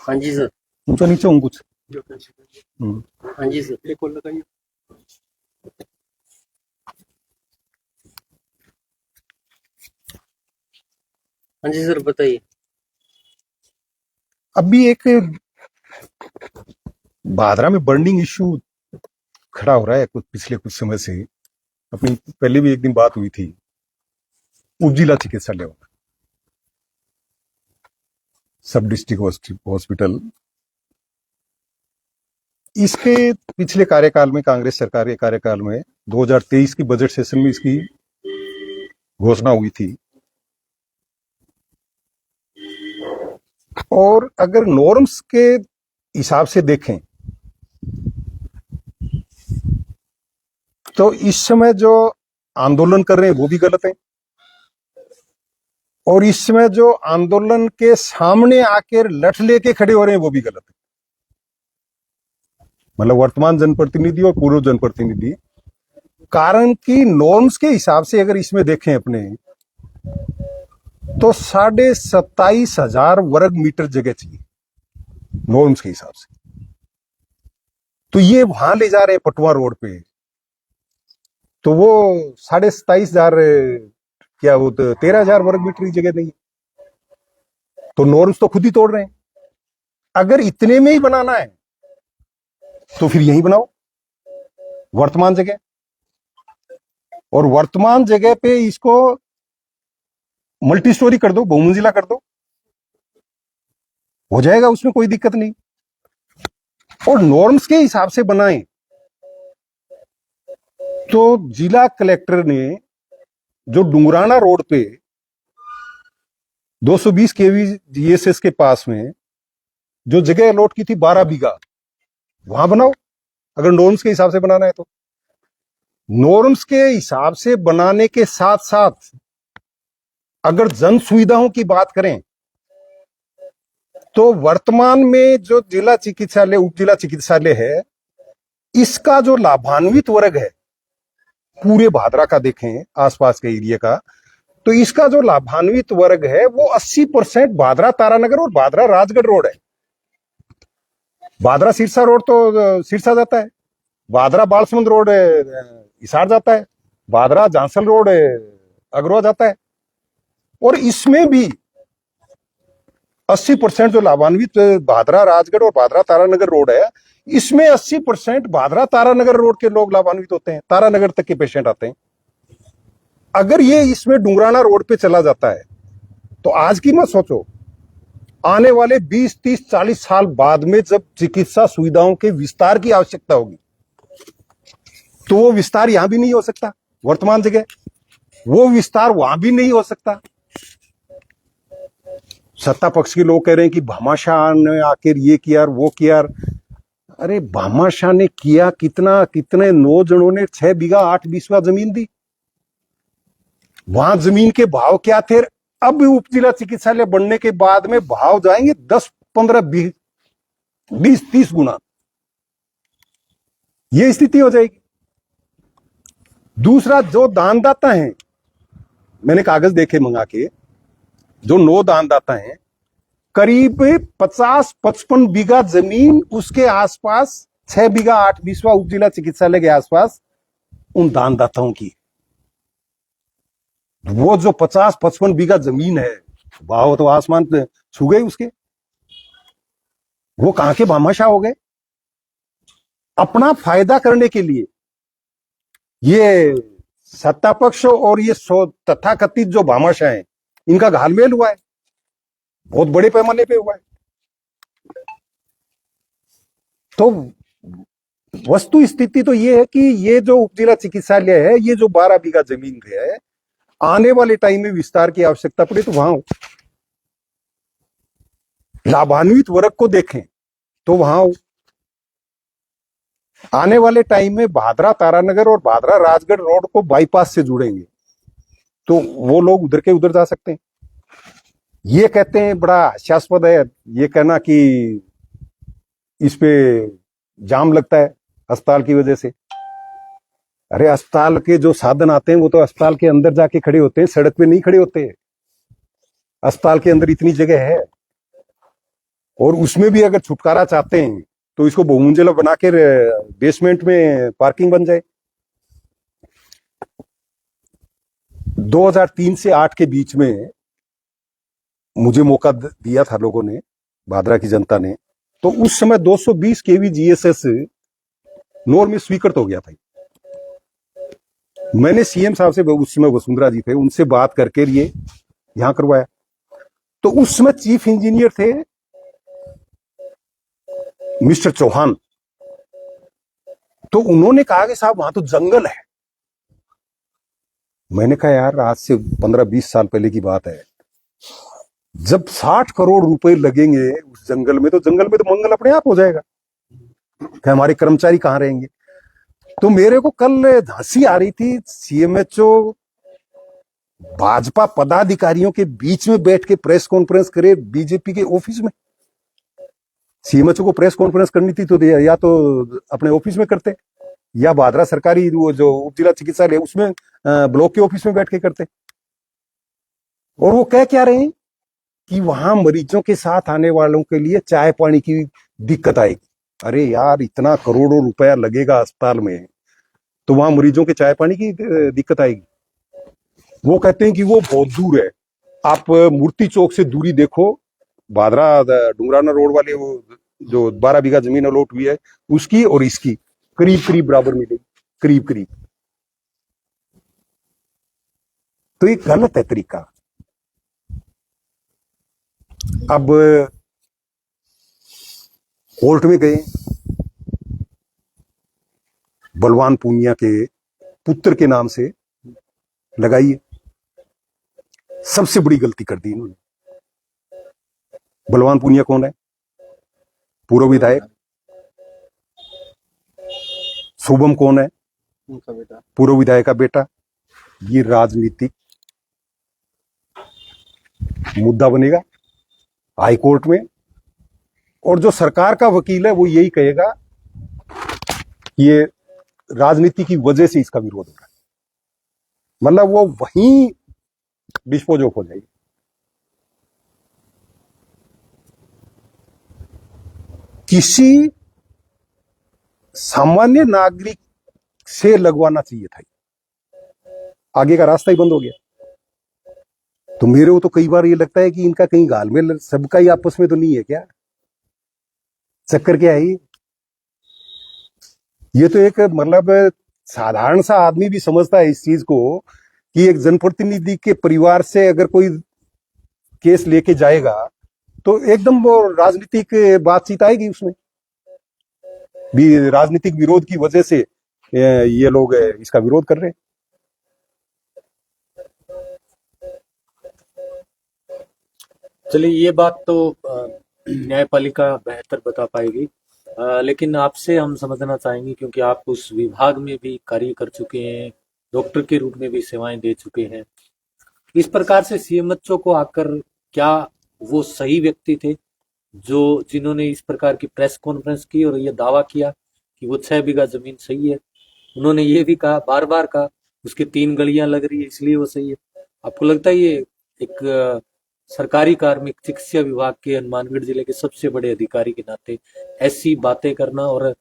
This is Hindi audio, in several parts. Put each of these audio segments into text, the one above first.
हाँ जी सर। ऊंचा नीचे हूँ कुछ। हाँ जी सर। एक और लगाइए। हाँ जी सर, बताइए। अभी एक भादरा में बर्निंग इश्यू खड़ा हो रहा है कुछ पिछले कुछ समय से। अपनी पहले भी एक दिन बात हुई थी उपजिला चिकित्सालय सब डिस्ट्रिक्ट हॉस्पिटल। इसके पिछले कार्यकाल में, कांग्रेस सरकार के कार्यकाल में 2023 की बजट सेशन में इसकी घोषणा हुई थी। और अगर नॉर्म्स के हिसाब से देखें तो इस समय जो आंदोलन कर रहे हैं वो भी गलत है, और इस समय जो आंदोलन के सामने आकर लठ लेके खड़े हो रहे हैं वो भी गलत है। मतलब वर्तमान जनप्रतिनिधि और पूर्व जनप्रतिनिधि, कारण की नॉर्म्स के हिसाब से अगर इसमें देखें अपने, तो 27,500 वर्ग मीटर जगह चाहिए नॉर्म्स के हिसाब से। तो ये वहां ले जा रहे हैं पटवा रोड पे, तो वो 27,500 क्या वो 13,000 वर्ग मीटर की जगह नहीं है। तो नॉर्म्स तो खुद ही तोड़ रहे हैं। अगर इतने में ही बनाना है तो फिर यही बनाओ वर्तमान जगह, और वर्तमान जगह पे इसको मल्टी स्टोरी कर दो, बहुमंजिला कर दो, हो जाएगा, उसमें कोई दिक्कत नहीं। और नॉर्म्स के हिसाब से बनाएं। तो जिला कलेक्टर ने जो डुंगराना रोड पे 220 केवी जीएसएस के पास में जो जगह अलॉट की थी 12 बीघा, वहां बनाओ अगर नॉर्म्स के हिसाब से बनाना है तो। नॉर्म्स के हिसाब से बनाने के साथ साथ अगर जन सुविधाओं की बात करें तो वर्तमान में जो जिला चिकित्सालय, उप जिला चिकित्सालय है, इसका जो लाभान्वित वर्ग है पूरे भादरा का देखें, आसपास के एरिया का, तो इसका जो लाभान्वित वर्ग है वो 80% भादरा तारानगर और भादरा राजगढ़ रोड है। भादरा सिरसा रोड तो सिरसा जाता है, भादरा बालसमुंद रोड हिसार जाता है, भादरा झांसल रोड अगरवा जाता है। और इसमें भी 80% जो लाभान्वित भादरा राजगढ़ और भादरा तारानगर रोड है, इसमें 80% भादरा तारानगर रोड के लोग लाभान्वित होते हैं, तारानगर तक के पेशेंट आते हैं। अगर ये इसमें डुंगराना रोड पे चला जाता है तो आज की मत सोचो, आने वाले 20, 30, 40 साल बाद में जब चिकित्सा सुविधाओं के विस्तार की आवश्यकता होगी तो वो विस्तार यहां भी नहीं हो सकता, वर्तमान जगह वो विस्तार वहां भी नहीं हो सकता। सत्ता पक्ष के लोग कह रहे हैं कि भामाशाह ने आकर ये किया वो किया। अरे भामाशाह ने किया कितना? कितने 9 जनों ने 6 बीघा 8 बीसवा जमीन दी। वहां जमीन के भाव क्या थे? अब उप जिला चिकित्सालय बनने के बाद में भाव जाएंगे 10, 15, 20, 30 गुना। ये स्थिति हो जाएगी। दूसरा, जो दानदाता हैं, मैंने कागज देखे मंगा के, जो 9 दानदाता हैं, करीब 50-55 बीघा जमीन उसके आसपास, 6 बीघा 8 बीसवा उप जिला चिकित्सालय के आसपास उन दानदाताओं की। वो जो 50-55 बीघा जमीन है, भाव तो आसमान छू गए उसके। वो कहां के भामाशाह हो गए? अपना फायदा करने के लिए ये सत्ता पक्ष और ये तथाकथित जो भामाशाह हैं, इनका घालमेल हुआ है, बहुत बड़े पैमाने पे हुआ है। तो वस्तु स्थिति तो ये है कि ये जो उपजिला चिकित्सालय है, ये जो 12 बीघा जमीन है, आने वाले टाइम में विस्तार की आवश्यकता पड़े तो वहां लाभान्वित वर्ग को देखें तो वहां आने वाले टाइम में भादरा तारानगर और भादरा राजगढ़ रोड को बाईपास से जुड़ेंगे तो वो लोग उधर के उधर जा सकते हैं। ये कहते हैं, बड़ा हास्यास्पद है ये कहना कि इस पे जाम लगता है अस्पताल की वजह से। अरे अस्पताल के जो साधन आते हैं वो तो अस्पताल के अंदर जाके खड़े होते हैं, सड़क पे नहीं खड़े होते। अस्पताल के अंदर इतनी जगह है। और उसमें भी अगर छुटकारा चाहते हैं तो इसको बहुमंजिला बना के बेसमेंट में पार्किंग बन जाए। 2003 से 8 के बीच में मुझे मौका दिया था लोगों ने, भादरा की जनता ने, तो उस समय 220 केवी जीएसएस नोर में स्वीकृत हो गया था। मैंने सीएम साहब से, उस समय वसुंधरा जी थे, उनसे बात करके लिए यहां करवाया। तो उस समय चीफ इंजीनियर थे मिस्टर चौहान। तो उन्होंने कहा कि साहब वहां तो जंगल है। मैंने कहा यार आज से 15-20 साल पहले की बात है, जब 60 करोड़ रुपए लगेंगे उस जंगल में, तो जंगल में तो मंगल अपने आप हो जाएगा, कि हमारे कर्मचारी कहां रहेंगे। तो मेरे को कल हंसी आ रही थी, सीएमएचओ भाजपा पदाधिकारियों के बीच में बैठ के प्रेस कॉन्फ्रेंस करे बीजेपी के ऑफिस में। सीएमएचओ को प्रेस कॉन्फ्रेंस करनी थी तो या तो अपने ऑफिस में करते, या भादरा सरकारी वो जो उप जिला चिकित्सालय उसमें ब्लॉक के ऑफिस में बैठ के करते। और वो कह क्या रहे हैं कि वहां मरीजों के साथ आने वालों के लिए चाय पानी की दिक्कत आएगी। अरे यार इतना करोड़ों रुपया लगेगा अस्पताल में, तो वहां मरीजों के चाय पानी की दिक्कत आएगी। वो कहते हैं कि वो बहुत दूर है। आप मूर्ति चौक से दूरी देखो, भादरा डुंगराना रोड वाले वो जो 12 बीघा जमीन अलॉट हुई है उसकी और इसकी करीब करीब बराबर मिलेगी, करीब करीब। तो ये गलत है तरीका। अब कोर्ट में गए, बलवान पूनिया के पुत्र के नाम से लगाइए। सबसे बड़ी गलती कर दी इन्होंने। बलवान पूनिया कौन है? पूर्व विधायक। शुभम कौन है? उनका बेटा, पूर्व विधायक का बेटा। ये राजनीतिक मुद्दा बनेगा हाई कोर्ट में, और जो सरकार का वकील है वो यही कहेगा कि ये राजनीति की वजह से इसका विरोध हो रहा है। मतलब वो वहीं डिस्पोज ऑफ हो जाएगी। किसी सामान्य नागरिक से लगवाना चाहिए था, आगे का रास्ता ही बंद हो गया। तो मेरे को तो कई बार ये लगता है कि इनका कहीं घालमेल सबका ही आपस में तो नहीं है क्या? चक्कर क्या है ये तो एक मतलब साधारण सा आदमी भी समझता है इस चीज को कि एक जनप्रतिनिधि के परिवार से अगर कोई केस लेके जाएगा तो एकदम वो राजनीतिक बातचीत आएगी उसमें भी। राजनीतिक विरोध की वजह से ये लोग इसका विरोध कर रहे हैं। चलिए ये बात तो न्यायपालिका बेहतर बता पाएगी, लेकिन आपसे हम समझना चाहेंगे क्योंकि आप उस विभाग में भी कार्य कर चुके हैं, डॉक्टर के रूप में भी सेवाएं दे चुके हैं। इस प्रकार से सीएमएचओ को आकर क्या वो सही व्यक्ति थे जो जिन्होंने इस प्रकार की प्रेस कॉन्फ्रेंस की और ये दावा किया कि वो 6 बीघा जमीन सही है? उन्होंने ये भी कहा, बार बार कहा, उसकी 3 गलियां लग रही है इसलिए वो सही है। आपको लगता है ये एक सरकारी कार्मिक चिकित्सा विभाग के हनुमानगढ़ जिले के सबसे बड़े अधिकारी के नाते ऐसी बातें करना और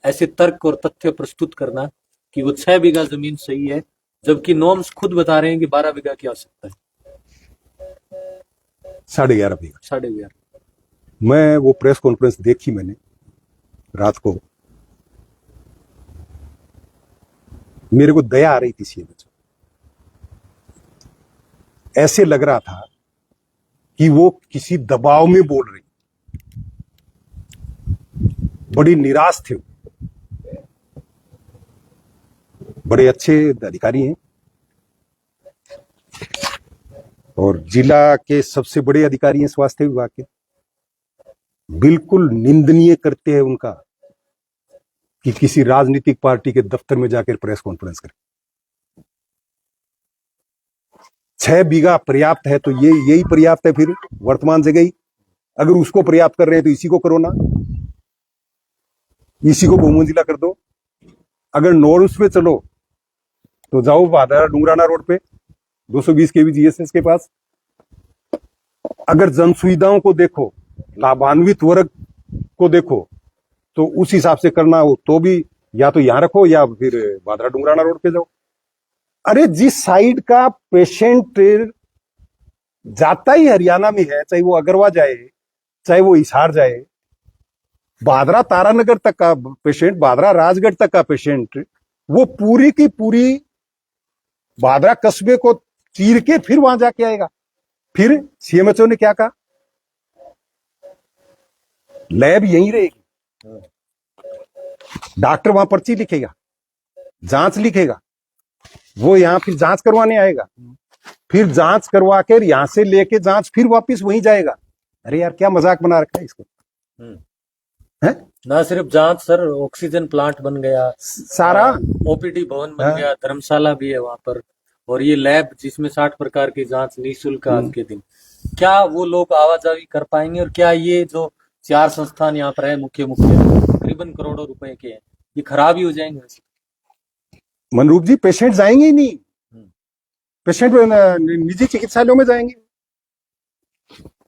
ऐसे तर्क और तथ्य प्रस्तुत करना कि वो 6 बीघा जमीन सही है, जबकि नॉर्म्स खुद बता रहे हैं कि 12 बीघा की आवश्यकता है? 11.5 बीघा। 11.5। मैं वो प्रेस कॉन्फ्रेंस देखी मैंने रात को, मेरे को दया आ रही थी सीएमएचओ। ऐसे लग रहा था कि वो किसी दबाव में बोल रही, बड़ी निराश थे। बड़े अच्छे अधिकारी हैं और जिला के सबसे बड़े अधिकारी हैं स्वास्थ्य विभाग के। बिल्कुल निंदनीय करते हैं उनका कि किसी राजनीतिक पार्टी के दफ्तर में जाकर प्रेस कॉन्फ्रेंस करें। 6 बीघा पर्याप्त है तो ये यही पर्याप्त है फिर वर्तमान जगह ही। अगर उसको पर्याप्त कर रहे हैं तो इसी को करो ना, इसी को बहुमंजिला कर दो। अगर नॉर्म्स पे चलो तो जाओ भादरा डुंगराना रोड पे 220 केवी जीएसएस के पास। अगर जन सुविधाओं को देखो लाभान्वित वर्ग को देखो तो उस हिसाब से करना हो तो भी या तो यहां रखो या फिर भादरा डुंगराना रोड पे जाओ। अरे जिस साइड का पेशेंट जाता ही हरियाणा में है, चाहे वो अगरवा जाए चाहे वो हिसार जाए, भादरा तारानगर तक का पेशेंट, भादरा राजगढ़ तक का पेशेंट, वो पूरी की पूरी भादरा कस्बे को चीर के फिर वहां जाके आएगा। फिर सीएमएचओ ने क्या कहा, लैब यहीं रहेगी, डॉक्टर वहां पर्ची लिखेगा, जांच लिखेगा, वो यहां फिर जांच करवाने आएगा, फिर जांच करवा कर यहां से लेके जांच फिर वापस वहीं जाएगा। अरे यार क्या मजाक बना रखा है इसको, है? ना सिर्फ जांच सर, ऑक्सीजन प्लांट बन गया, सारा ओपीडी भवन बन गया, धर्मशाला भी है वहां पर, और ये लैब जिसमें 60 प्रकार की जांच निःशुल्क आज के दिन। क्या वो लोग आवाजाही कर पाएंगे? और क्या ये जो 4 संस्थान यहाँ पर है मुख्य तकरीबन करोड़ों रुपए के हैं, ये खराब ही हो जाएंगे? मनरूप जी, पेशेंट जाएंगे ही नहीं, पेशेंट निजी चिकित्सालयों में जाएंगे।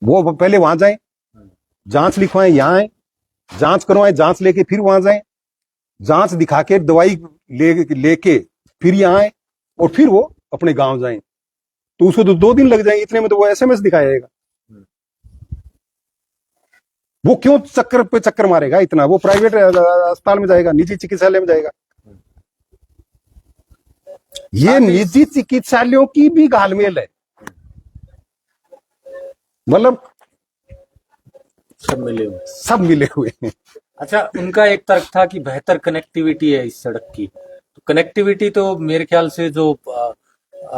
वो पहले वहां जाएं, जांच लिखवाएं, यहाँ आए, जांच करवाएं, जांच लेके फिर वहां जाएं, जांच दिखा के दवाई लेके फिर यहाँ आए और फिर वो अपने गांव जाएं। तो उसको तो 2 दिन लग जाएंगे, इतने में तो वो एसएमएस दिखाएगा। वो क्यों चक्कर पे चक्कर मारेगा इतना? वो प्राइवेट अस्पताल में जाएगा, निजी चिकित्सालय में जाएगा। ये निजी चिकित्सालयों की भी घालमेल है, मतलब सब मिले हुए हैं। अच्छा, उनका एक तर्क था कि बेहतर कनेक्टिविटी है इस सड़क की। तो कनेक्टिविटी तो मेरे ख्याल से जो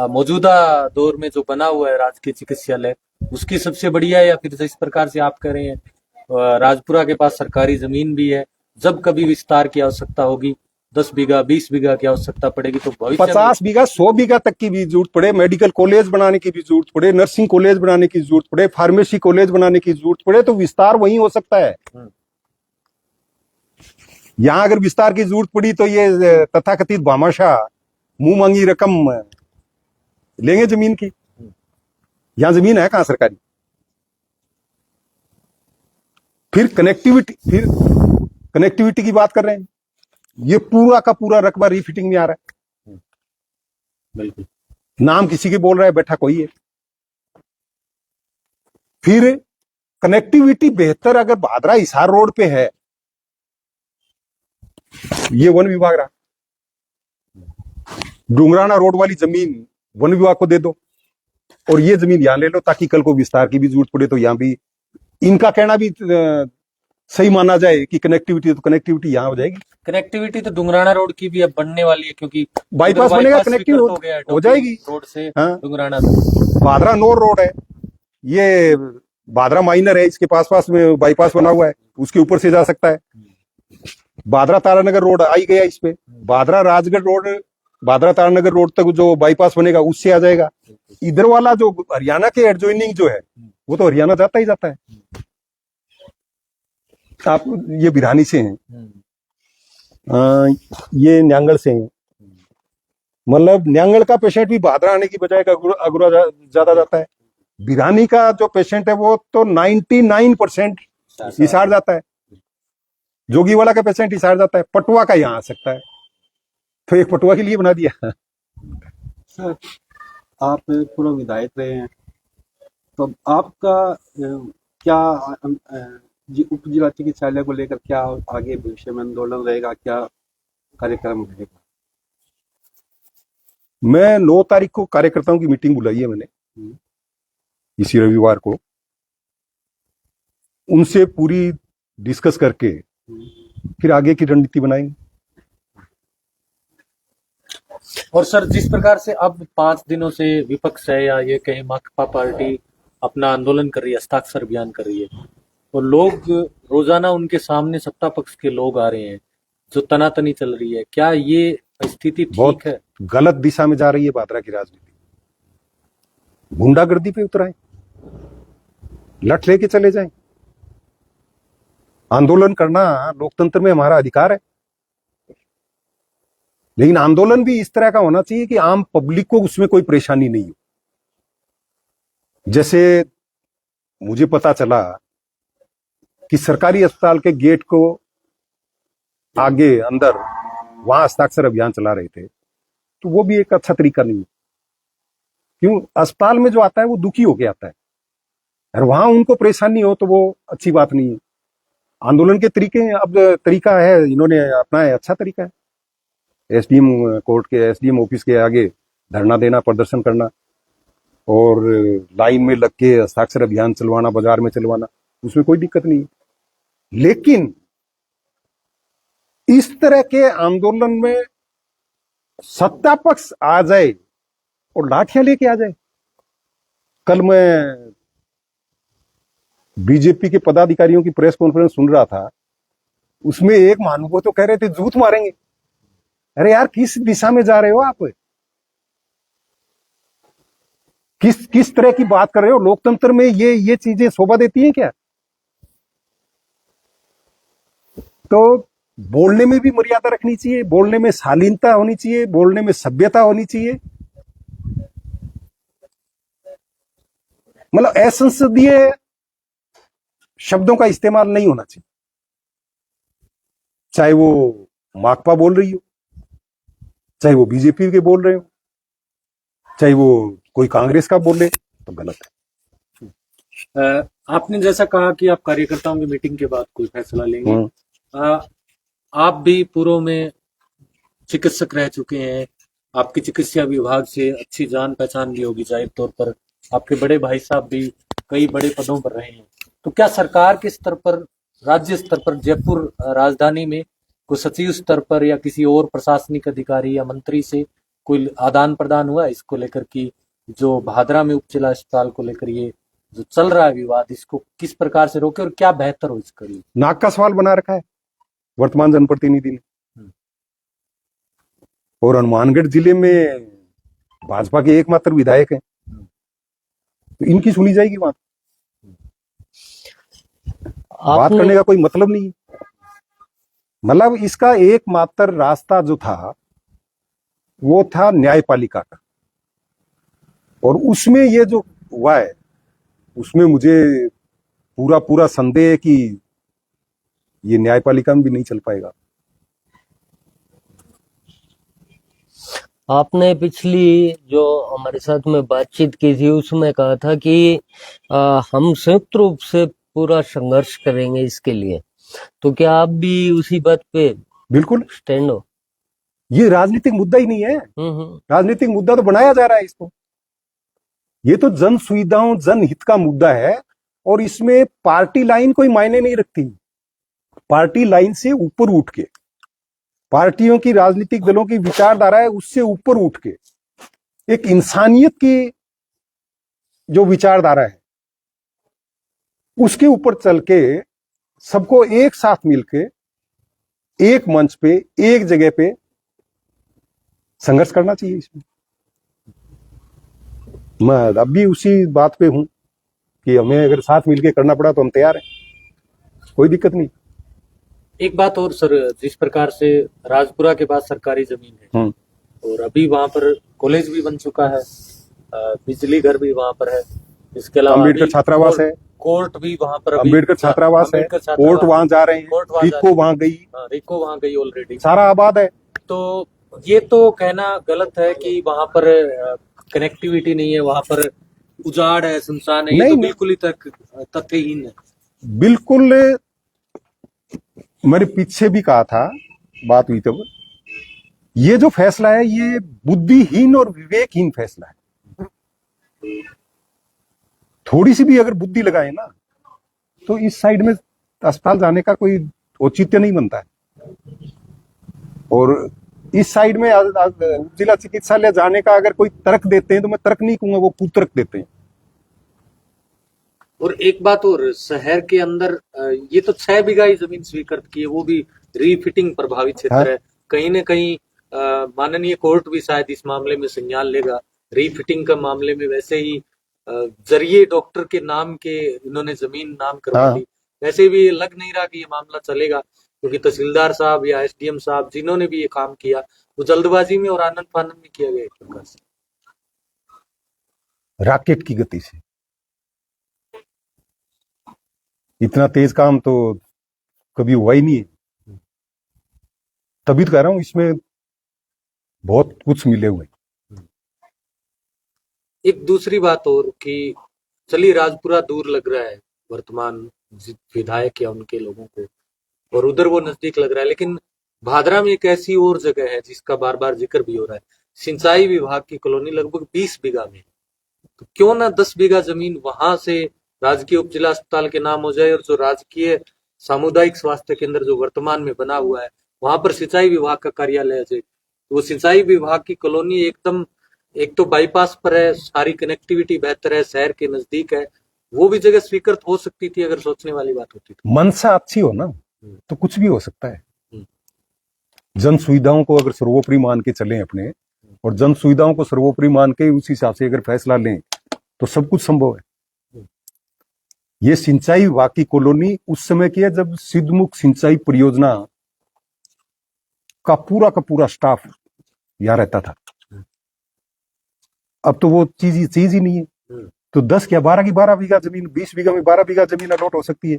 मौजूदा दौर में जो बना हुआ है राजकीय चिकित्सालय, उसकी सबसे बढ़िया है, या फिर जिस प्रकार से आप कह रहे हैं राजपुरा के पास सरकारी जमीन भी है, जब कभी विस्तार की आवश्यकता होगी 10 बीघा 20 बीघा की आवश्यकता पड़ेगी तो भविष्य 50 बीघा 100 बीघा तक की भी जरूरत पड़े, मेडिकल कॉलेज बनाने की भी जरूरत पड़े, नर्सिंग कॉलेज बनाने की जरूरत पड़े, फार्मेसी कॉलेज बनाने की जरूरत पड़े, तो विस्तार वहीं हो सकता है। यहां अगर विस्तार की जरूरत पड़ी तो ये तथाकथित भामाशाह मुंह मांगी रकम लेंगे जमीन की। यहां जमीन है कहां सरकारी? फिर कनेक्टिविटी की बात कर रहे हैं, ये पूरा का पूरा रकबा रीफिटिंग में आ रहा है। बिल्कुल, नाम किसी के बोल रहा है, बैठा कोई है। फिर कनेक्टिविटी बेहतर अगर भादरा हिसार रोड पे है, ये वन विभाग रहा, डुंगराना रोड वाली जमीन वन विभाग को दे दो और ये जमीन यहां ले लो, ताकि कल को विस्तार की भी जरूरत पड़े तो यहां भी इनका कहना भी सही माना जाए कि कनेक्टिविटी, तो कनेक्टिविटी यहां हो जाएगी। कनेक्टिविटी तो डुंगराना रोड की भी अब बनने वाली है, क्योंकि बाईपास बनेगा, कनेक्टिविटी हो जाएगी रोड से हाँ। डुंगराना भादरा नोर रोड है, ये भादरा माइनर है, इसके पास में बाईपास बना हुआ है, उसके ऊपर से जा सकता है। भादरा तारानगर रोड आई गया इस पे, भादरा राजगढ़ रोड, भादरा तारानगर रोड तक जो बाईपास बनेगा उससे आ जाएगा। इधर वाला जो हरियाणा के एडजॉइनिंग जो है वो तो हरियाणा जाता ही जाता है। आप ये बिरानी से हैं, ये न्यांगल से हैं, मतलब न्यांगल का पेशेंट भी भादरा आने की बजाय अगुरा ज्यादा जाता है। बिरानी का जो पेशेंट है वो तो 99% हिसार जाता है। जोगीवाला का पेशेंट हिसार जाता है, पटुआ का यहाँ आ सकता है, तो एक पटुआ के लिए बना दिया। सर, आप पूर्व विधायक रहे हैं, तो आपका क्या उप जिला चिकित्सालय को लेकर क्या आगे भविष्य में आंदोलन रहेगा, क्या कार्यक्रम रहेगा? मैं 9 तारीख को कार्यकर्ताओं की मीटिंग बुलाई है मैंने, इसी रविवार को, उनसे पूरी डिस्कस करके फिर आगे की रणनीति बनाएंगे। और सर, जिस प्रकार से अब 5 दिनों से विपक्ष है या ये कहीं माकपा पार्टी अपना आंदोलन कर रही है, हस्ताक्षर अभियान कर रही है, तो लोग रोजाना उनके सामने सत्ता पक्ष के लोग आ रहे हैं, जो तनातनी चल रही है, क्या ये स्थिति ठीक है? गलत दिशा में जा रही है भादरा की राजनीति। गुंडागर्दी पे उतराए, लठ लेके चले जाएं। आंदोलन करना लोकतंत्र में हमारा अधिकार है, लेकिन आंदोलन भी इस तरह का होना चाहिए कि आम पब्लिक को उसमें कोई परेशानी नहीं हो। जैसे मुझे पता चला कि सरकारी अस्पताल के गेट को आगे अंदर वहां हस्ताक्षर अभियान चला रहे थे, तो वो भी एक अच्छा तरीका नहीं है। क्यों? अस्पताल में जो आता है वो दुखी होके आता है, और वहां उनको परेशानी हो तो वो अच्छी बात नहीं है। आंदोलन के तरीके अब तरीका है, इन्होंने अपना है, अच्छा तरीका है। एसडीएम कोर्ट के एसडीएम ऑफिस के आगे धरना देना, प्रदर्शन करना, और लाइन में लग के हस्ताक्षर अभियान चलवाना, बाजार में चलवाना, उसमें कोई दिक्कत नहीं है। लेकिन इस तरह के आंदोलन में सत्ता पक्ष आ जाए और लाठियां लेके आ जाए। कल मैं बीजेपी के पदाधिकारियों की प्रेस कॉन्फ्रेंस सुन रहा था, उसमें एक महानुभाव तो कह रहे थे जूत मारेंगे। अरे यार, किस दिशा में जा रहे हो आप? किस तरह की बात कर रहे हो? लोकतंत्र में ये चीजें शोभा देती हैं क्या? तो बोलने में भी मर्यादा रखनी चाहिए, बोलने में शालीनता होनी चाहिए, बोलने में सभ्यता होनी चाहिए। मतलब असंसदीय शब्दों का इस्तेमाल नहीं होना चाहिए, चाहे वो माकपा बोल रही हो, चाहे वो बीजेपी के बोल रहे हो, चाहे वो कोई कांग्रेस का बोले, तो गलत है। आपने जैसा कहा कि आप कार्यकर्ताओं की मीटिंग के बाद कोई फैसला लेंगे। आप भी पूर्व में चिकित्सक रह चुके हैं, आपकी चिकित्सा विभाग से अच्छी जान पहचान भी होगी जाहिर तौर पर। आपके बड़े भाई साहब भी कई बड़े पदों पर रहे हैं, तो क्या सरकार के स्तर पर, राज्य स्तर पर, जयपुर राजधानी में कोई सचिव स्तर पर या किसी और प्रशासनिक अधिकारी या मंत्री से कोई आदान प्रदान हुआ है इसको लेकर कि जो भादरा में उप जिला अस्पताल को लेकर ये जो चल रहा है विवाद, इसको किस प्रकार से रोके और क्या बेहतर हो इसके लिए? नाक का सवाल बना रखा है वर्तमान जनप्रतिनिधि ने, और हनुमानगढ़ जिले में भाजपा के एकमात्र विधायक हैं, तो इनकी सुनी जाएगी बात। बात करने का कोई मतलब नहीं है। मतलब इसका एकमात्र रास्ता जो था वो था न्यायपालिका का, और उसमें ये जो हुआ है उसमें मुझे पूरा संदेह है कि ये न्यायपालिका में भी नहीं चल पाएगा। आपने पिछली जो हमारे साथ में बातचीत की थी उसमें कहा था कि हम संयुक्त रूप से पूरा संघर्ष करेंगे इसके लिए, तो क्या आप भी उसी बात पे बिल्कुल स्टैंड हो? ये राजनीतिक मुद्दा ही नहीं है। राजनीतिक मुद्दा तो बनाया जा रहा है इसको। ये तो जन सुविधाओं, जनहित का मुद्दा है, और इसमें पार्टी लाइन कोई मायने नहीं रखती। पार्टी लाइन से ऊपर उठ के, पार्टियों की, राजनीतिक दलों की विचारधारा है उससे ऊपर उठ के एक इंसानियत की जो विचारधारा है उसके ऊपर चल के सबको एक साथ मिलके एक मंच पे, एक जगह पे संघर्ष करना चाहिए। इसमें मैं अब भी उसी बात पे हूं कि हमें अगर साथ मिलके करना पड़ा तो हम तैयार हैं, कोई दिक्कत नहीं। एक बात और सर, जिस प्रकार से राजपुरा के पास सरकारी जमीन है और अभी वहां पर कॉलेज भी बन चुका है, बिजली घर भी वहां पर है, इसके अलावा अम्बेडकर छात्रावास है, कोर्ट भी वहां पर, अम्बेडकर छात्रावास है, कोर्ट वहां जा रहे हैं, रिको वहां गई, रिको वहां गई ऑलरेडी, सारा आबाद है। तो ये तो कहना गलत है कि वहां पर कनेक्टिविटी नहीं है, वहां पर उजाड़ है, सुनसान है, ये तो बिल्कुल ही तथ्यहीन है। बिल्कुल, मैंने पीछे भी कहा था, बात हुई तब, ये जो फैसला है ये बुद्धिहीन और विवेकहीन फैसला है। थोड़ी सी भी अगर बुद्धि लगाए ना तो इस साइड में अस्पताल जाने का कोई औचित्य नहीं बनता है, और इस साइड में जिला चिकित्सालय जाने का अगर कोई तर्क देते हैं तो मैं तर्क नहीं कहूंगा, वो कुतर्क देते हैं। और एक बात और, शहर के अंदर ये तो 6 बीघा ही जमीन स्वीकृत की है, वो भी रीफिटिंग प्रभावित क्षेत्र है। कहीं न कहीं माननीय कोर्ट भी शायद इस मामले में संज्ञान लेगा। रीफिटिंग का मामले में वैसे ही जरिए डॉक्टर के नाम के इन्होंने जमीन नाम करवा दी, वैसे भी लग नहीं रहा कि ये मामला चलेगा, क्योंकि तहसीलदार साहब या एसडीएम साहब जिन्होंने भी ये काम किया वो जल्दबाजी में और आनंद फानंद में किया गया एक प्रकार से, रॉकेट की गति से। इतना तेज काम तो कभी हुआ ही नहीं है। तभी तो कह रहा हूं इसमें बहुत कुछ मिले हुए हैं। एक दूसरी बात और कि चलिए राजपुरा दूर लग रहा है वर्तमान विधायक या उनके लोगों को, और उधर वो नजदीक लग रहा है, लेकिन भादरा में एक ऐसी और जगह है जिसका बार बार जिक्र भी हो रहा है, सिंचाई विभाग की कॉलोनी लगभग 20 बीघा में। तो क्यों ना 10 बीघा जमीन वहां से राजकीय उप जिला अस्पताल के नाम हो जाए, और जो राजकीय सामुदायिक स्वास्थ्य केंद्र जो वर्तमान में बना हुआ है वहां पर सिंचाई विभाग का कार्यालय है। तो वो सिंचाई विभाग की कॉलोनी एकदम, एक तो बाईपास पर है, सारी कनेक्टिविटी बेहतर है, शहर के नजदीक है, वो भी जगह स्वीकृत हो सकती थी अगर सोचने वाली बात होती तो। मनसा अच्छी हो ना तो कुछ भी हो सकता है। जन सुविधाओं को अगर सर्वोपरि मान के चलें अपने, और जन सुविधाओं को सर्वोपरि मान के उस हिसाब से अगर फैसला लें तो सब कुछ संभव है। ये सिंचाई विभाग की कॉलोनी उस समय की है जब सिद्धमुख सिंचाई परियोजना का पूरा स्टाफ यहां रहता था। अब तो वो चीज ही नहीं है। तो 10 या 12 की 12 बीघा जमीन, 20 बीघा में 12 बीघा जमीन अलॉट हो सकती है,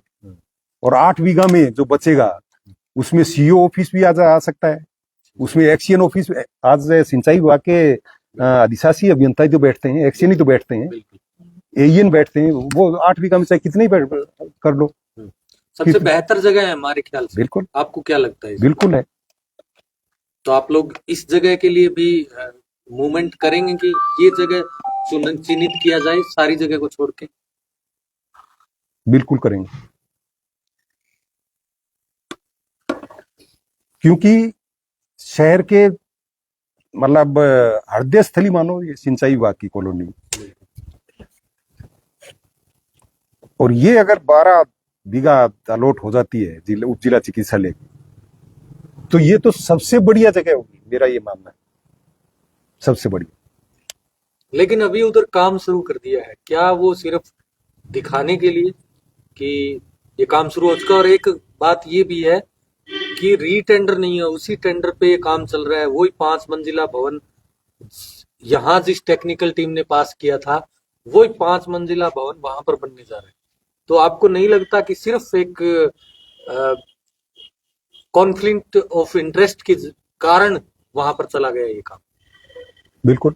और 8 बीघा में जो बचेगा उसमें सीओ ऑफिस भी आ सकता है, उसमें एक्सीएन ऑफिस। आज सिंचाई विभाग के अधिशासी अभियंता तो बैठते हैं, एक्सीएन ही तो बैठते हैं, एईएन बैठते हैं। वो 8 बीघा में चाहे कितने ही कर लो, सबसे बेहतर जगह है हमारे ख्याल से। बिल्कुल। आपको क्या लगता है? बिल्कुल है। तो आप लोग इस जगह के लिए भी मूवमेंट करेंगे कि ये जगह चिन्हित किया जाए सारी जगह को छोड़ के? बिल्कुल करेंगे, क्योंकि शहर के मतलब हृदय स्थली मानो ये सिंचाई विभाग की कॉलोनी, और ये अगर 12 बीघा अलॉट हो जाती है उप जिला चिकित्सालय की, तो ये तो सबसे बढ़िया जगह होगी, मेरा ये मानना है, सबसे बढ़िया। लेकिन अभी उधर काम शुरू कर दिया है, क्या वो सिर्फ दिखाने के लिए कि ये काम शुरू हो चुका? और एक बात ये भी है कि रीटेंडर नहीं है, उसी टेंडर पे ये काम चल रहा है, वही 5 मंजिला भवन यहाँ जिस टेक्निकल टीम ने पास किया था वही 5 मंजिला भवन वहां पर बनने जा रहा है। तो आपको नहीं लगता कि सिर्फ एक कॉन्फ्लिक्ट ऑफ इंटरेस्ट के कारण वहां पर चला गया ये काम? बिल्कुल,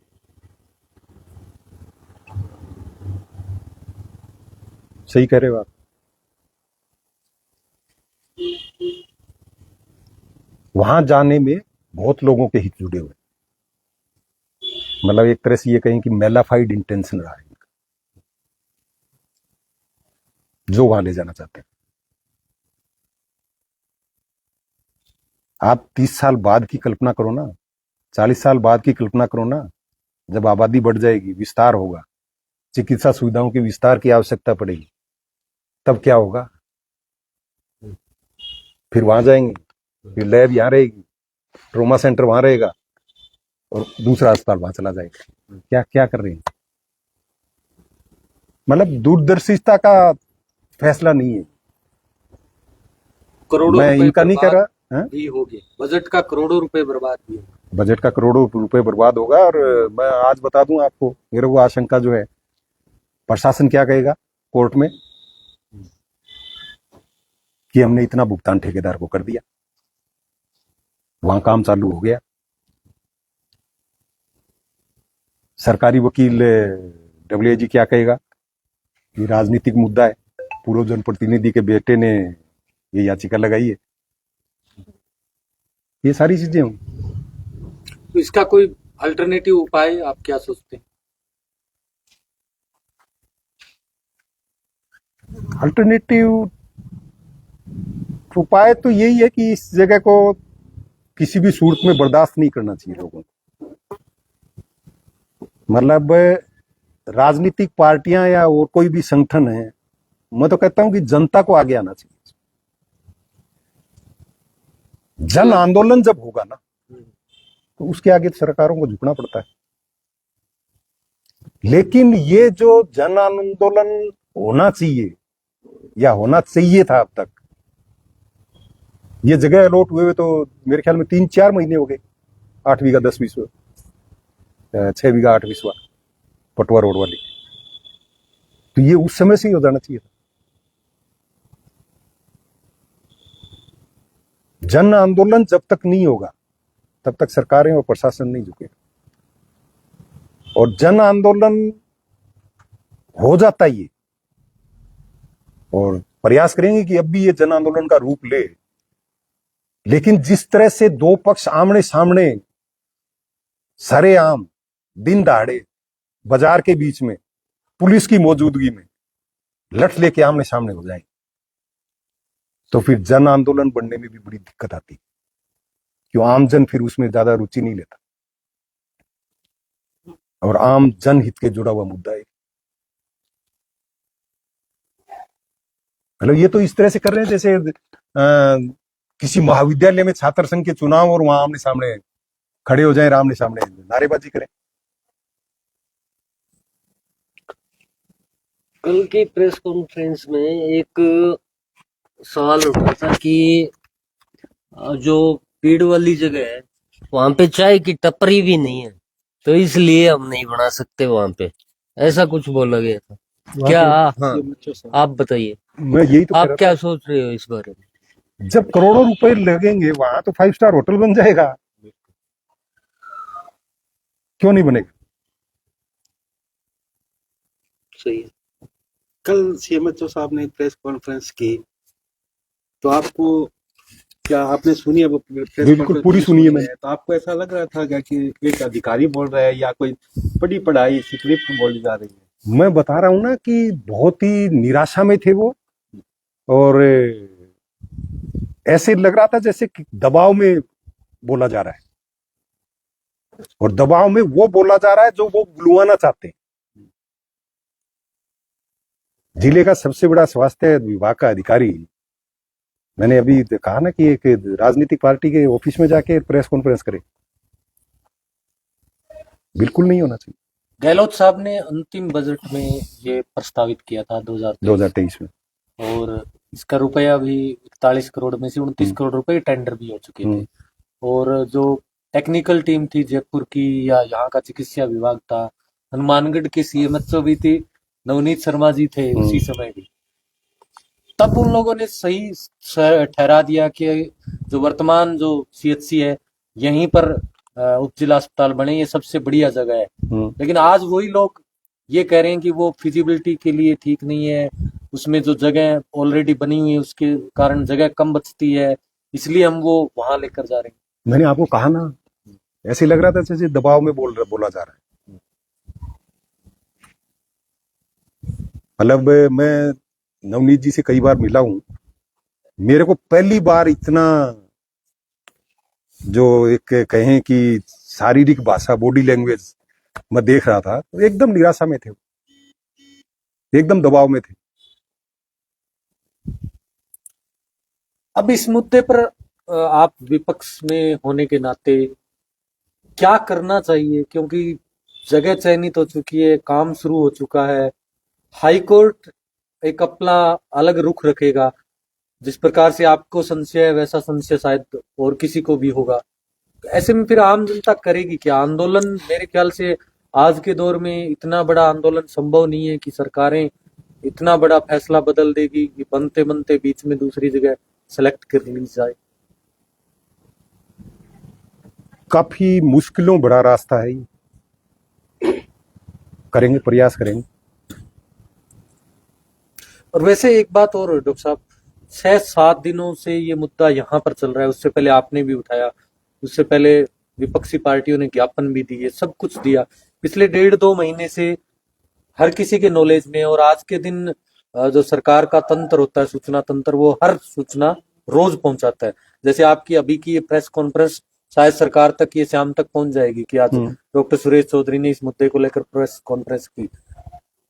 सही कह रहे हो आप। वहां जाने में बहुत लोगों के हित जुड़े हुए, मतलब एक तरह से ये कहें कि मेलाफाइड इंटेंशन रहा है जो वहां ले जाना चाहते हैं। आप 30 साल बाद की कल्पना करो ना, 40 साल बाद की कल्पना करो ना, जब आबादी बढ़ जाएगी, विस्तार होगा, चिकित्सा सुविधाओं के विस्तार की आवश्यकता पड़ेगी, तब क्या होगा? फिर वहां जाएंगे, फिर लैब यहां रहेगी, ट्रोमा सेंटर वहां रहेगा, और दूसरा अस्पताल वहां चला जाएगा। क्या क्या कर रहे हैं? मतलब दूरदर्शिता का फैसला नहीं है। करोड़ों मैं इनका नहीं कह रहा, भी होगी, बजट का करोड़ों रुपए बर्बाद भी होगा। बजट का करोड़ों रुपए बर्बाद होगा। और मैं आज बता दूं आपको, मेरे को आशंका जो है, प्रशासन क्या कहेगा कोर्ट में कि हमने इतना भुगतान ठेकेदार को कर दिया, वहां काम चालू हो गया। सरकारी वकील डब्ल्यूएजी क्या कहेगा कि राजनीतिक मुद्दा है, पूर्व जनप्रतिनिधि के बेटे ने ये याचिका लगाई है। ये सारी चीजें हों। तो इसका कोई अल्टरनेटिव उपाय आप क्या सोचते हैं? अल्टरनेटिव उपाय तो यही है कि इस जगह को किसी भी सूरत में बर्दाश्त नहीं करना चाहिए लोगों को। मतलब राजनीतिक पार्टियां या और कोई भी संगठन है, मैं तो कहता हूं कि जनता को आगे आना चाहिए। जन आंदोलन जब होगा ना, तो उसके आगे सरकारों को झुकना पड़ता है। लेकिन ये जो जन आंदोलन होना चाहिए या होना चाहिए था अब तक, ये जगह अलॉट हुए तो मेरे ख्याल में 3-4 महीने हो गए। 8 बीघा 10 बीसवा, 6 बीघा 8 बीसवा पटवा रोड वाली, तो ये उस समय से ही हो जाना चाहिए था। जन आंदोलन जब तक नहीं होगा तब तक सरकारें और प्रशासन नहीं झुकेगा, और जन आंदोलन हो जाता ही है, और प्रयास करेंगे कि अब भी ये जन आंदोलन का रूप ले। लेकिन जिस तरह से दो पक्ष आमने सामने सरेआम दिन दहाड़े बाजार के बीच में पुलिस की मौजूदगी में लठ लेके आमने सामने हो जाए, तो फिर जन आंदोलन बनने में भी बड़ी दिक्कत आती है, क्यों आम जन फिर उसमें ज्यादा रुचि नहीं लेता, और आम जन हित के जुड़ा हुआ मुद्दा है। मतलब ये तो इस तरह से कर रहे हैं जैसे किसी महाविद्यालय में छात्र संघ के चुनाव और वहां आमने सामने खड़े हो जाए, आमने सामने नारेबाजी करें। कल की प्रेस कॉन्फ्रेंस में एक सवाल उठा था कि जो पेड़ वाली जगह है वहां पे चाय की टपरी भी नहीं है, तो इसलिए हम नहीं बना सकते वहां पे, ऐसा कुछ बोला गया था। क्या हाँ, आप बताइए, मैं यही तो कह आप रहा क्या सोच रहे हो इस बारे में? था, जब करोड़ों रुपए लगेंगे वहां तो 5 स्टार होटल बन जाएगा, क्यों नहीं बनेगा? सही है। कल सीएमएचओ साहब ने प्रेस कॉन्फ्रेंस की, तो आपको क्या आपने सुनी है वो प्रेस बिल्कुल कॉन्फ्रेंस? पूरी सुनी है मैंने। तो आपको ऐसा लग रहा था क्या कि एक अधिकारी बोल रहा है या कोई बड़ी पढ़ाई स्क्रिप्ट बोली जा रही है? मैं बता रहा हूं ना कि बहुत ही निराशा में थे वो, और ऐसे लग रहा था जैसे कि दबाव में बोला जा रहा है, और दबाव में वो बोला जा रहा है जो वो बुलवाना चाहते हैं। जिले का सबसे बड़ा स्वास्थ्य विभाग का अधिकारी, मैंने अभी कहा ना कि एक राजनीतिक पार्टी के ऑफिस में जाके प्रेस कॉन्फ्रेंस करे, बिल्कुल नहीं होना चाहिए। गहलोत साहब ने अंतिम बजट में ये प्रस्तावित किया था 2023 में, और इसका रुपया भी 41 करोड़ में से 29 करोड़ रुपए टेंडर भी हो चुके थे। और जो टेक्निकल टीम थी जयपुर की या यहाँ का चिकित्सा विभाग था, हनुमानगढ़ के सीएमएचओ भी थी, नवनीत शर्मा जी थे उसी समय भी, तब उन लोगों ने सही ठहरा दिया कि जो वर्तमान जो सीएचसी है यहीं पर उप जिला अस्पताल बने, ये सबसे बढ़िया जगह है। लेकिन आज वही लोग ये कह रहे हैं कि वो फिजिबिलिटी के लिए ठीक नहीं है, उसमें जो जगह ऑलरेडी बनी हुई है उसके कारण जगह कम बचती है, इसलिए हम वो वहां लेकर जा रहे हैं। मैंने आपको कहा ना, ऐसे लग रहा था जैसे दबाव में बोला जा रहा है। मतलब मैं नवनीत जी से कई बार मिला हूं, मेरे को पहली बार इतना जो एक कहें कि शारीरिक भाषा, बॉडी लैंग्वेज मैं देख रहा था, तो एकदम निराशा में थे, एकदम दबाव में थे। अब इस मुद्दे पर आप विपक्ष में होने के नाते क्या करना चाहिए, क्योंकि जगह चयनित हो चुकी है, काम शुरू हो चुका है, हाई कोर्ट एक अपना अलग रुख रखेगा, जिस प्रकार से आपको संशय है वैसा संशय शायद और किसी को भी होगा। ऐसे में फिर आम जनता करेगी क्या आंदोलन? मेरे ख्याल से आज के दौर में इतना बड़ा आंदोलन संभव नहीं है कि सरकारें इतना बड़ा फैसला बदल देगी कि बनते बनते बीच में दूसरी जगह सेलेक्ट कर ली जाए। काफी मुश्किलों बड़ा रास्ता है, करेंगे, प्रयास करेंगे। और वैसे एक बात और डॉक्टर साहब, 6-7 दिनों से ये मुद्दा यहाँ पर चल रहा है, उससे पहले आपने भी उठाया, उससे पहले विपक्षी पार्टियों ने ज्ञापन भी दिए, सब कुछ दिया, पिछले 1.5-2 महीने से हर किसी के नॉलेज में। और आज के दिन जो सरकार का तंत्र होता है, सूचना तंत्र, वो हर सूचना रोज पहुंचाता है। जैसे आपकी अभी की ये प्रेस कॉन्फ्रेंस शायद सरकार तक, ये शाम तक पहुंच जाएगी कि आज डॉक्टर सुरेश चौधरी ने इस मुद्दे को लेकर प्रेस कॉन्फ्रेंस की।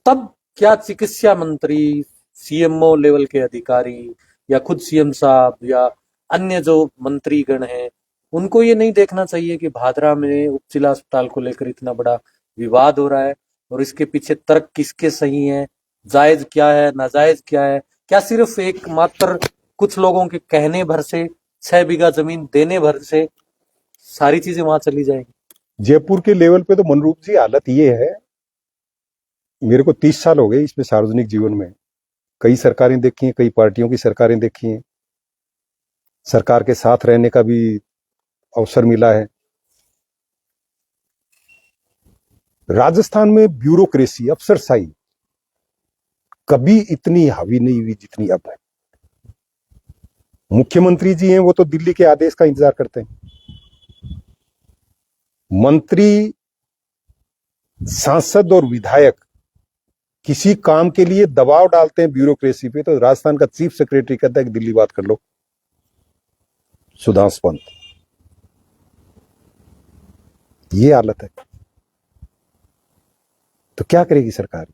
तब क्या चिकित्सा मंत्री, सीएमओ लेवल के अधिकारी या खुद सीएम साहब या अन्य जो मंत्रीगण हैं, उनको ये नहीं देखना चाहिए कि भादरा में उप जिला अस्पताल को लेकर इतना बड़ा विवाद हो रहा है और इसके पीछे तर्क किसके सही है, जायज क्या है, नाजायज क्या है? क्या सिर्फ एक मात्र कुछ लोगों के कहने भर से 6 बीघा जमीन देने भर से सारी चीजें वहां चली जाएंगी? जयपुर के लेवल पे तो मनरूप जी हालत ये है, मेरे को 30 साल हो गए इसमें सार्वजनिक जीवन में, कई सरकारें देखी हैं, कई पार्टियों की सरकारें देखी हैं। सरकार के साथ रहने का भी अवसर मिला है। राजस्थान में ब्यूरोक्रेसी, अफसरशाही कभी इतनी हावी नहीं हुई जितनी अब है। मुख्यमंत्री जी हैं, वो तो दिल्ली के आदेश का इंतजार करते हैं। मंत्री, सांसद और विधायक किसी काम के लिए दबाव डालते हैं ब्यूरोक्रेसी पे, तो राजस्थान का चीफ सेक्रेटरी कहता है कि दिल्ली बात कर लो, सुधांशु पंत। ये हालत है, तो क्या करेगी सरकार?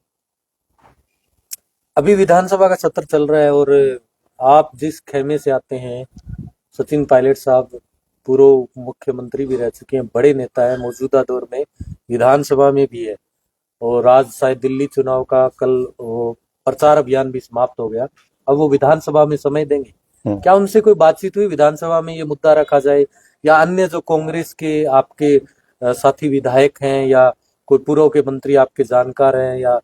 अभी विधानसभा का सत्र चल रहा है और आप जिस खेमे से आते हैं, सचिन पायलट साहब पूर्व मुख्यमंत्री भी रह चुके हैं, बड़े नेता है, मौजूदा दौर में विधानसभा में भी है और आज शायद दिल्ली चुनाव का कल वो प्रचार अभियान भी समाप्त हो गया, अब वो विधानसभा में समय देंगे। क्या उनसे कोई बातचीत हुई विधानसभा में ये मुद्दा रखा जाए, या अन्य जो कांग्रेस के आपके साथी विधायक हैं या कोई पूर्व के मंत्री आपके जानकार हैं या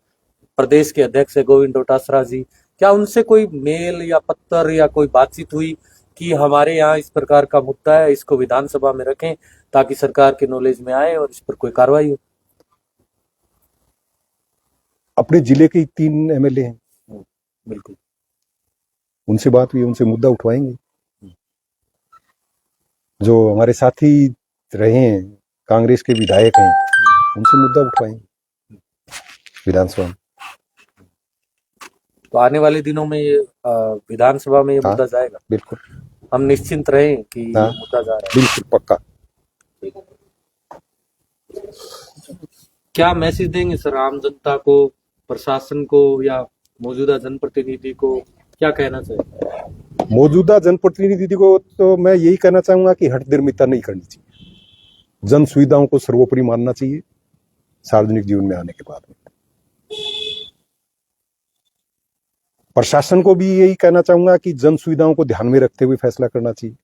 प्रदेश के अध्यक्ष है गोविंद डोटासरा जी, क्या उनसे कोई मेल या पत्र या कोई बातचीत हुई कि हमारे यहाँ इस प्रकार का मुद्दा है, इसको विधानसभा में रखें ताकि सरकार के नॉलेज में आए और इस पर कोई कार्रवाई हो? अपने जिले के 3 एमएलए हैं, बिल्कुल, उनसे बात हुई, उनसे मुद्दा उठवाएंगे। जो हमारे साथी रहे हैं, कांग्रेस के विधायक हैं, उनसे मुद्दा उठवाएंगे विधानसभा में। तो आने वाले दिनों में ये विधानसभा में ये मुद्दा जाएगा? बिल्कुल, हम निश्चिंत रहें कि ये मुद्दा जा रहा है? बिल्कुल पक्का। क्या मैसेज देंगे सर आम जनता को, प्रशासन को या मौजूदा जनप्रतिनिधि को, क्या कहना चाहिए? मौजूदा जनप्रतिनिधि को तो मैं यही कहना चाहूंगा कि हठधर्मिता नहीं करनी चाहिए, जन सुविधाओं को सर्वोपरि मानना चाहिए सार्वजनिक जीवन में आने के बाद में। प्रशासन को भी यही कहना चाहूंगा कि जन सुविधाओं को ध्यान में रखते हुए फैसला करना चाहिए।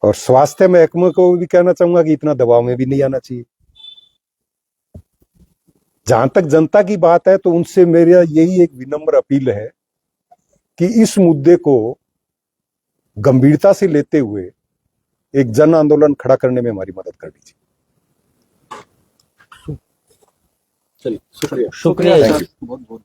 और स्वास्थ्य महकमे को भी कहना चाहूंगा कि इतना दबाव में भी नहीं आना चाहिए। जहां तक जनता की बात है, तो उनसे मेरा यही एक विनम्र अपील है कि इस मुद्दे को गंभीरता से लेते हुए एक जन आंदोलन खड़ा करने में हमारी मदद कर दीजिए। चलिए, शुक्रिया सर, बहुत बहुत